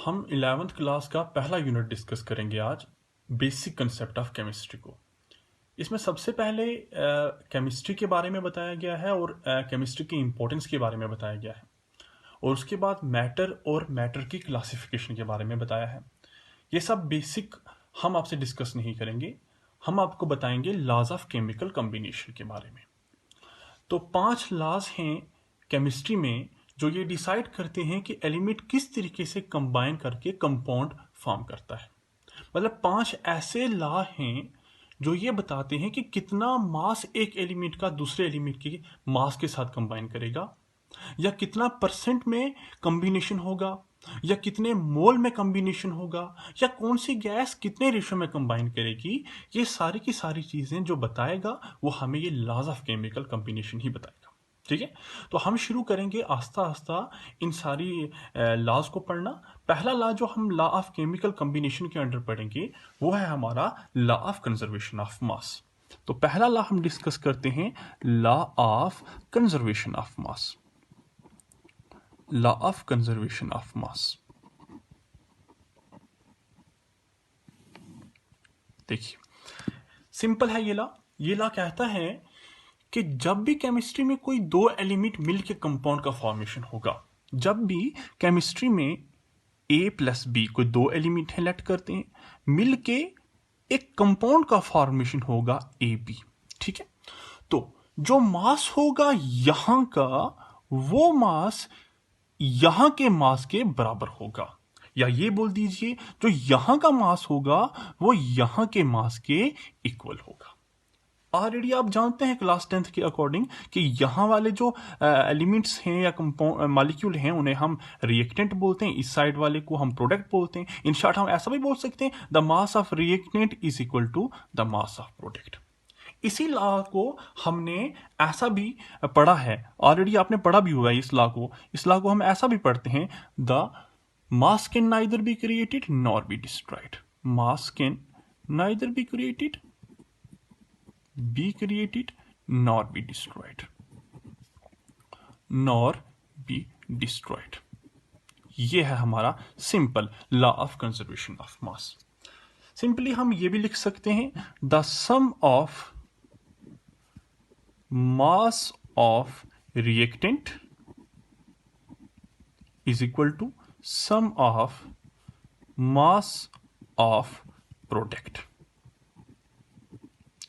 हम 11th class का पहला यूनिट डिस्कस करेंगे आज, बेसिक कंसेप्ट ऑफ केमिस्ट्री को। इसमें सबसे पहले केमिस्ट्री के बारे में बताया गया है और केमिस्ट्री की इंपॉर्टेंस के बारे में बताया गया है, और उसके बाद मैटर और मैटर की क्लासिफिकेशन के बारे में बताया है। ये सब बेसिक हम आपसे डिस्कस नहीं करेंगे, हम आपको बताएंगे लॉज ऑफ केमिकल कॉम्बिनेशन के बारे में। तो 5 लॉज हैं केमिस्ट्री में जो ये डिसाइड करते हैं कि एलिमेंट किस तरीके से कंबाइन करके कंपाउंड फॉर्म करता है। मतलब 5 ऐसे लॉ हैं जो ये बताते हैं कि कितना मास एक एलिमेंट का दूसरे एलिमेंट के मास के साथ कंबाइन करेगा, या कितना परसेंट में कॉम्बिनेशन होगा, या कितने मोल में कॉम्बिनेशन होगा, या कौन सी गैस कितने रेशो में कंबाइन करेगी। ये सारी की सारी चीजें जो बताएगा वो हमें ये लॉज ऑफ केमिकल कॉम्बिनेशन ही बताएगा। ठीक है, तो हम शुरू करेंगे आस्ता आस्ता इन सारी लॉज को पढ़ना। पहला लॉ जो हम लॉ ऑफ केमिकल कॉम्बिनेशन के अंडर पढ़ेंगे वो है हमारा लॉ ऑफ कंजर्वेशन ऑफ मास। तो पहला लॉ हम डिस्कस करते हैं, law of conservation of mass. Law of conservation of मास। देखिए, सिंपल है ये लॉ। ये लॉ कहता है कि जब भी केमिस्ट्री में कोई दो एलिमेंट मिलके कंपाउंड का फॉर्मेशन होगा, जब भी केमिस्ट्री में ए प्लस बी कोई दो एलिमेंट है लेट करते हैं, मिलके एक कंपाउंड का फॉर्मेशन होगा ए बी। ठीक है, तो जो मास होगा यहां का, वो मास यहां के मास के बराबर होगा, या ये बोल दीजिए जो यहां का मास होगा वो यहां के मास के इक्वल होगा। ऑलरेडी आप जानते हैं क्लास 10th के अकॉर्डिंग कि यहाँ वाले जो एलिमेंट्स हैं या मॉलिक्यूल हैं उन्हें हम रिएक्टेंट बोलते हैं, इस साइड वाले को हम प्रोडक्ट बोलते हैं। इन शॉर्ट हम ऐसा भी बोल सकते हैं, the mass of reactant is equal to the mass of product. इसी लॉ को हमने ऐसा भी पढ़ा है, ऑलरेडी आपने पढ़ा भी हुआ है इस लॉ को। इस लॉ को हम ऐसा भी पढ़ते हैं, the mass can neither be created nor be destroyed. Mass can neither be created nor be destroyed, nor be destroyed। ये है हमारा simple law of conservation of mass. Simply हम ये भी लिख सकते हैं, the sum of mass of reactant is equal to sum of mass of product.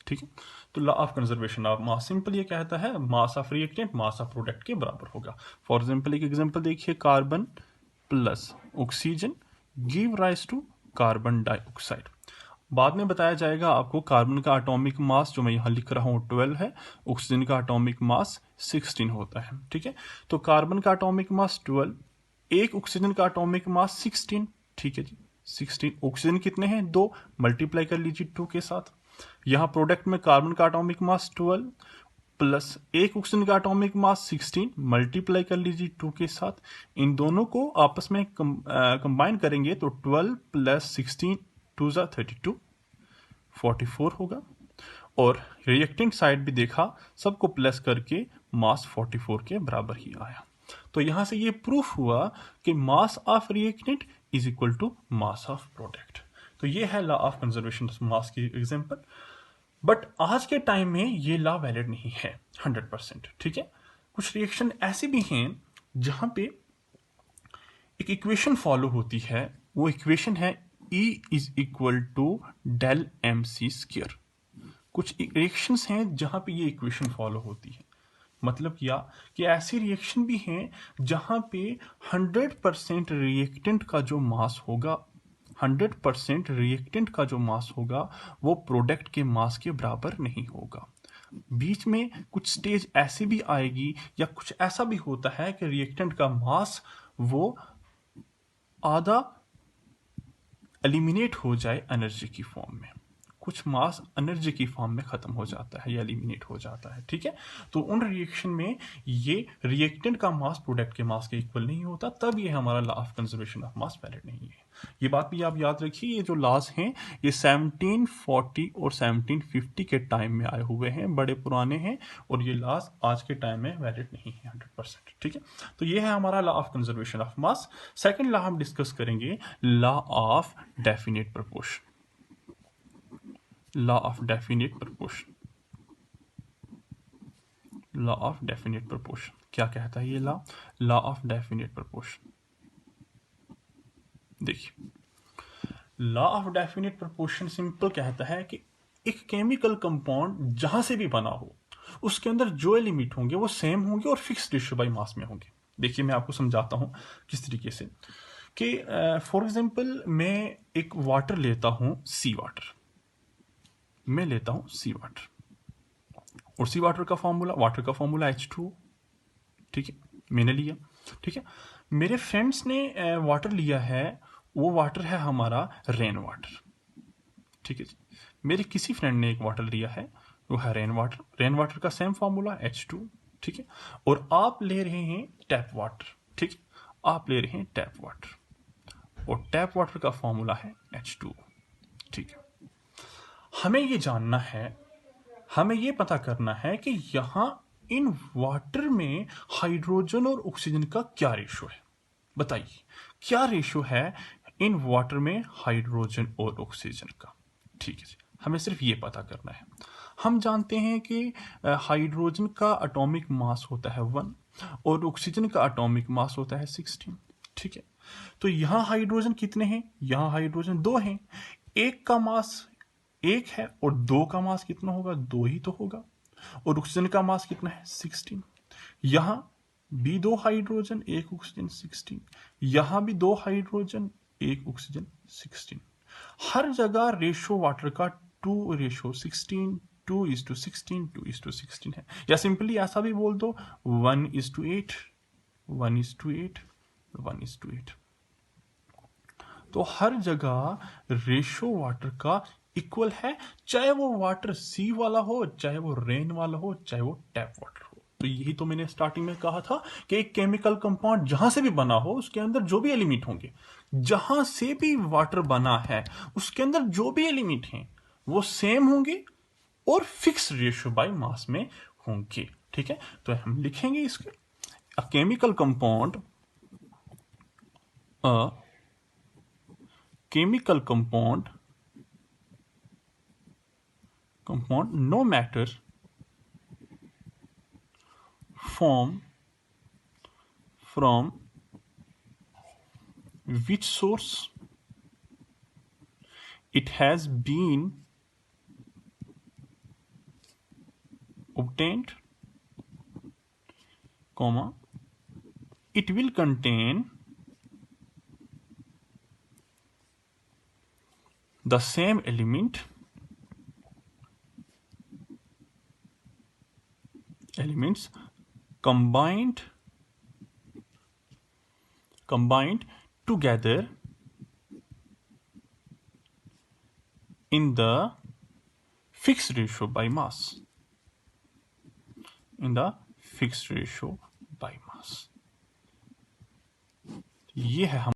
ठीक है, तो law of conservation of mass simple ये कहता है mass of reactant mass of product के बराबर होगा। फॉर एग्जांपल एक एग्जांपल देखिए, carbon plus oxygen give rise to carbon dioxide. बाद में बताया जाएगा आपको कार्बन का एटॉमिक मास जो मैं यहां लिख रहा हूं 12 है, ऑक्सीजन का एटॉमिक मास 16 होता है। ठीक है, तो कार्बन का एटॉमिक मास 12, एक ऑक्सीजन का एटॉमिक मास 16। ठीक है जी, 16। ऑक्सीजन कितने हैं? 2, मल्टीप्लाई कर लीजिए 2 के साथ। यहां प्रोडक्ट में कार्बन का एटॉमिक मास 12 प्लस एक ऑक्सीजन का एटॉमिक मास 16, मल्टीप्लाई कर लीजिए 2 के साथ। इन दोनों को आपस में कंबाइन करेंगे तो 12 प्लस 16 2 जा 32, 44 होगा। और रिएक्टेंट साइड भी देखा, सबको प्लस करके मास 44 के बराबर ही आया। तो यहां से ये प्रूफ हुआ कि mass of reactant is equal to mass of product. तो ये है law of conservation of mass की एग्जांपल। बट आज के टाइम में ये लॉ वैलिड नहीं है 100%। ठीक है, कुछ रिएक्शन ऐसे भी हैं जहां पे एक इक्वेशन फॉलो होती है, वो इक्वेशन है E is equal to del MC square. कुछ रिएक्शंस हैं जहां पे ये इक्वेशन फॉलो होती है, मतलब क्या कि ऐसी रिएक्शन भी हैं जहां पे 100% रिएक्टेंट का जो मास होगा, 100% रिएक्टेंट का जो मास होगा वो प्रोडक्ट के मास के बराबर नहीं होगा। बीच में कुछ स्टेज ऐसी भी आएगी या कुछ ऐसा भी होता है कि रिएक्टेंट का मास वो आधा एलिमिनेट हो जाए एनर्जी की फॉर्म में, कुछ मास एनर्जी की फॉर्म में खत्म हो जाता है या एलिमिनेट हो जाता है। ठीक है, तो उन रिएक्शन में ये रिएक्टेंट का मास प्रोडक्ट के मास के इक्वल नहीं होता, तब ये हमारा law of conservation of mass valid नहीं है। ये बात भी आप याद रखिए, ये जो लॉज हैं ये 1740 और 1750 के टाइम में आए हुए हैं, बड़े पुराने हैं, और ये लॉज आज के टाइम में वैलिड नहीं है 100%। ठीक है, तो ये है हमारा law of conservation of mass. Second law हम डिस्कस करेंगे, law of definite proportion. Law of definite proportion, law of definite proportion क्या कहता है ये लॉ ऑफ डेफिनेट प्रोपोर्शन? देखिए, law of definite proportion simple कहता है कि एक केमिकल कंपाउंड जहां से भी बना हो उसके अंदर जो एलिमेंट होंगे वो सेम होंगे और फिक्स रेशियो बाय मास में होंगे। देखिए मैं आपको समझाता हूं किस तरीके से कि फॉर एग्जांपल मैं एक वाटर लेता हूं, सी वाटर, मैं लेता हूं सी वाटर, और सी वाटर का फॉर्मूला H2। ठीक है, मैंने लिया। ठीक है, मेरे फ्रेंड्स ने वाटर लिया है, वो वाटर है हमारा रेन वाटर। ठीक है जी, मेरे किसी फ्रेंड ने एक वाटर लिया है, वो है रेन वाटर। रेन वाटर का सेम फॉर्मूला H2। ठीक है, और आप ले रहे हैं टैप वाटर। ठीक है, आप ले रहे हैं टैप वाटर, और टैप वाटर का फॉर्मूला है H2। ठीक है, हमें ये जानना है, हमें ये पता करना है कि यहां इन वाटर में हाइड्रोजन और ऑक्सीजन का क्या रेशो है। बताइए क्या रेशो है इन वाटर में हाइड्रोजन और ऑक्सीजन का। ठीक है जी, हमें सिर्फ ये पता करना है। हम जानते हैं कि हाइड्रोजन का एटॉमिक मास होता है 1 और ऑक्सीजन का एटॉमिक मास होता है 16। ठीक है, तो यहां हाइड्रोजन कितने हैं? यहां हाइड्रोजन 2 हैं। एक का मास 1 है और 2 का मास कितना होगा? 2 ही तो होगा। और ऑक्सीजन का मास कितना है? 16। यहां भी 2 हाइड्रोजन 1 ऑक्सीजन 16, यहां भी 2 हाइड्रोजन 1 ऑक्सीजन 16। हर जगह रेशो वाटर का 2:16, 2:16, 2:16 है। या सिंपली ऐसा भी बोल दो 1:8, 1:8, 1:8। तो हर जगह रेशो वाटर का इक्वल है, चाहे वो वाटर सी वाला हो, चाहे वो रेन वाला हो, चाहे वो टैप वाटर हो। तो यही तो मैंने स्टार्टिंग में कहा था कि एक केमिकल कंपाउंड जहां से भी बना हो उसके अंदर जो भी एलिमेंट होंगे, जहां से भी वाटर बना है उसके अंदर जो भी एलिमेंट हैं वो सेम होंगे और फिक्स रेशियो बाय मास में होंगे। ठीक है, तो हम लिखेंगे इसके, a chemical compound, a chemical compound no matter from which source it has been obtained, comma, it will contain the same elements combined together in the fixed ratio by mass, in the fixed ratio by mass। ये है हम